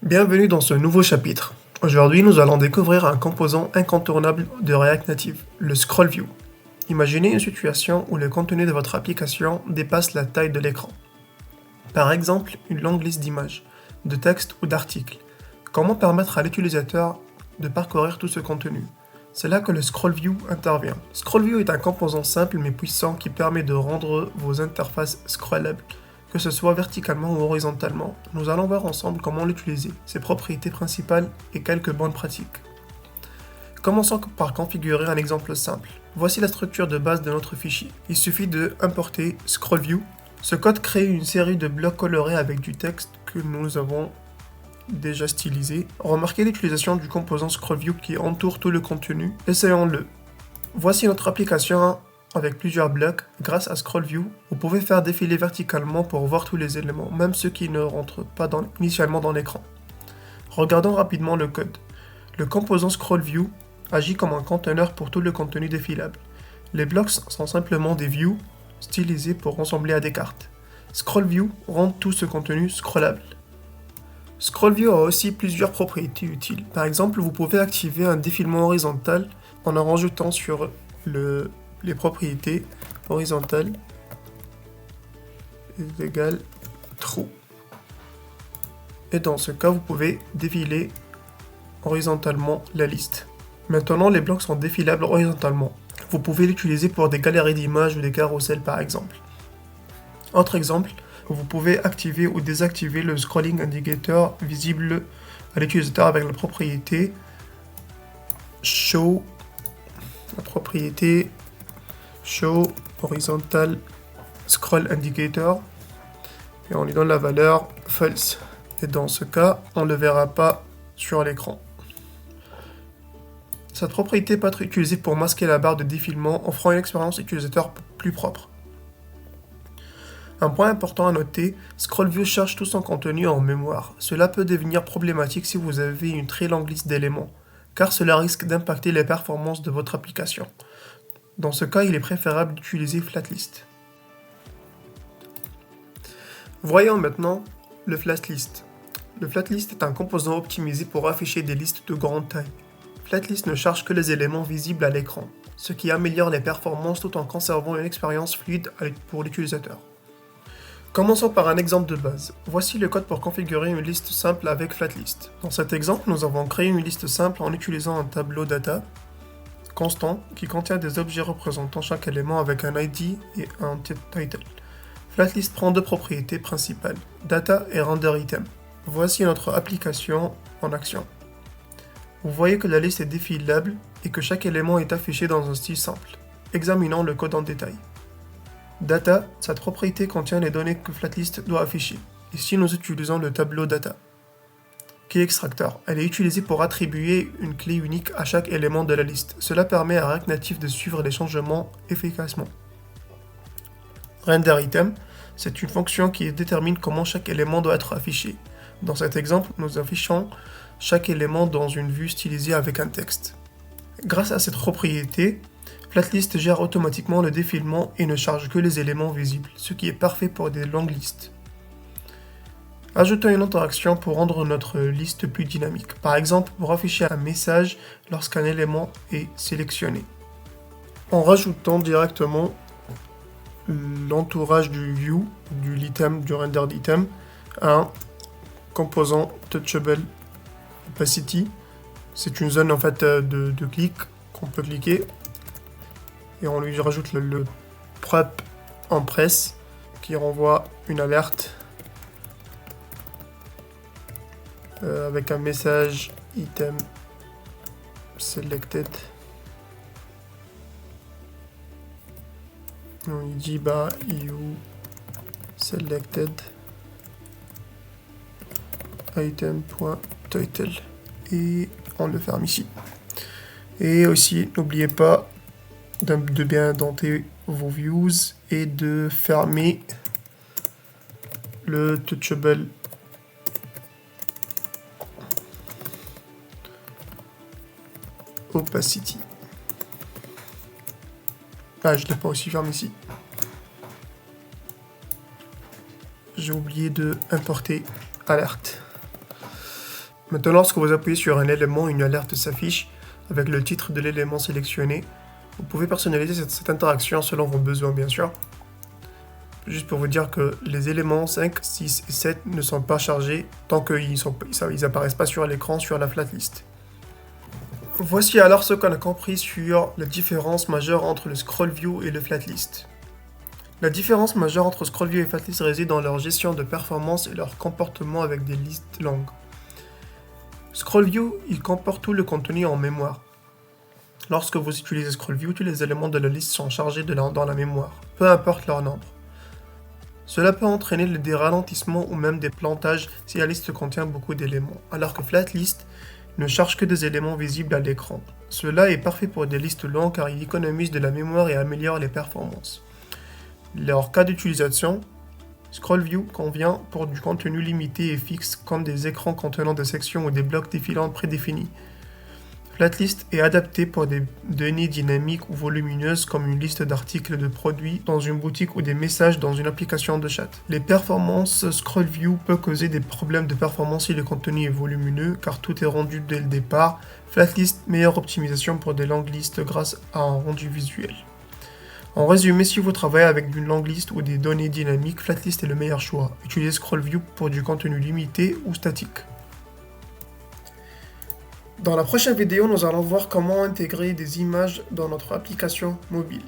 Bienvenue dans ce nouveau chapitre. Aujourd'hui, nous allons découvrir un composant incontournable de React Native, le Scroll View. Imaginez une situation où le contenu de votre application dépasse la taille de l'écran. Par exemple, une longue liste d'images, de textes ou d'articles. Comment permettre à l'utilisateur de parcourir tout ce contenu? C'est là que le Scroll View intervient. Scroll View est un composant simple mais puissant qui permet de rendre vos interfaces scrollables, que ce soit verticalement ou horizontalement. Nous allons voir ensemble comment l'utiliser, ses propriétés principales et quelques bonnes pratiques. Commençons par configurer un exemple simple. Voici la structure de base de notre fichier. Il suffit de importer ScrollView. Ce code crée une série de blocs colorés avec du texte que nous avons déjà stylisé. Remarquez l'utilisation du composant ScrollView qui entoure tout le contenu. Essayons-le. Voici notre application avec plusieurs blocs. Grâce à ScrollView, vous pouvez faire défiler verticalement pour voir tous les éléments, même ceux qui ne rentrent pas initialement dans l'écran. Regardons rapidement le code. Le composant ScrollView agit comme un conteneur pour tout le contenu défilable. Les blocs sont simplement des views stylisés pour ressembler à des cartes. ScrollView rend tout ce contenu scrollable. ScrollView a aussi plusieurs propriétés utiles. Par exemple, vous pouvez activer un défilement horizontal en rajoutant sur les propriétés horizontales est égal true. Et dans ce cas, vous pouvez défiler horizontalement la liste. Maintenant, les blocs sont défilables horizontalement. Vous pouvez l'utiliser pour des galeries d'images ou des carousels par exemple. Autre exemple, vous pouvez activer ou désactiver le scrolling indicator visible à l'utilisateur avec la propriété show horizontal scroll indicator et on lui donne la valeur false. Et dans ce cas, on ne le verra pas sur l'écran. Cette propriété peut être utilisée pour masquer la barre de défilement, offrant une expérience utilisateur plus propre. Un point important à noter, ScrollView cherche tout son contenu en mémoire. Cela peut devenir problématique si vous avez une très longue liste d'éléments, car cela risque d'impacter les performances de votre application. Dans ce cas, il est préférable d'utiliser Flatlist. Voyons maintenant le Flatlist. Le Flatlist est un composant optimisé pour afficher des listes de grande taille. Flatlist ne charge que les éléments visibles à l'écran, ce qui améliore les performances tout en conservant une expérience fluide pour l'utilisateur. Commençons par un exemple de base. Voici le code pour configurer une liste simple avec Flatlist. Dans cet exemple, nous avons créé une liste simple en utilisant un tableau data constant qui contient des objets représentant chaque élément avec un ID et un title. Flatlist prend deux propriétés principales, data et render item. Voici notre application en action. Vous voyez que la liste est défilable et que chaque élément est affiché dans un style simple. Examinons le code en détail. Data, cette propriété contient les données que Flatlist doit afficher. Ici, nous utilisons le tableau data. Key extractor, elle est utilisée pour attribuer une clé unique à chaque élément de la liste. Cela permet à React Native de suivre les changements efficacement. Render item, c'est une fonction qui détermine comment chaque élément doit être affiché. Dans cet exemple, nous affichons chaque élément dans une vue stylisée avec un texte. Grâce à cette propriété, Flatlist gère automatiquement le défilement et ne charge que les éléments visibles, ce qui est parfait pour des longues listes. Ajoutons une interaction pour rendre notre liste plus dynamique, par exemple pour afficher un message lorsqu'un élément est sélectionné. En rajoutant directement l'entourage du view, du rendered item, à un composant touchable opacity. C'est une zone en fait de clic qu'on peut cliquer et on lui rajoute le prep en press qui renvoie une alerte avec un message item selected. On lui dit you selected item.title et on le ferme ici. Et aussi, n'oubliez pas de bien indenter vos views et de fermer le touchable opacity. Je ne l'ai pas aussi fermé ici. J'ai oublié de importer alerte. Maintenant, lorsque vous appuyez sur un élément, une alerte s'affiche avec le titre de l'élément sélectionné. Vous pouvez personnaliser cette interaction selon vos besoins, bien sûr. Juste pour vous dire que les éléments 5, 6 et 7 ne sont pas chargés tant qu'ils n'apparaissent pas sur l'écran sur la flatlist. Voici alors ce qu'on a compris sur la différence majeure entre le scroll view et le flatlist. La différence majeure entre scroll view et flatlist réside dans leur gestion de performance et leur comportement avec des listes longues. Scroll view, il comporte tout le contenu en mémoire. Lorsque vous utilisez scroll view, tous les éléments de la liste sont chargés dans la mémoire, peu importe leur nombre. Cela peut entraîner des ralentissements ou même des plantages si la liste contient beaucoup d'éléments, alors que flatlist ne charge que des éléments visibles à l'écran. Cela est parfait pour des listes longues car il économise de la mémoire et améliore les performances. Leur cas d'utilisation, scroll view convient pour du contenu limité et fixe comme des écrans contenant des sections ou des blocs défilants prédéfinis. Flatlist est adapté pour des données dynamiques ou volumineuses comme une liste d'articles de produits dans une boutique ou des messages dans une application de chat. Les performances scroll view peuvent causer des problèmes de performance si le contenu est volumineux car tout est rendu dès le départ. Flatlist, meilleure optimisation pour des longues listes grâce à un rendu visuel. En résumé, si vous travaillez avec une longue liste ou des données dynamiques, Flatlist est le meilleur choix. Utilisez scroll view pour du contenu limité ou statique. Dans la prochaine vidéo, nous allons voir comment intégrer des images dans notre application mobile.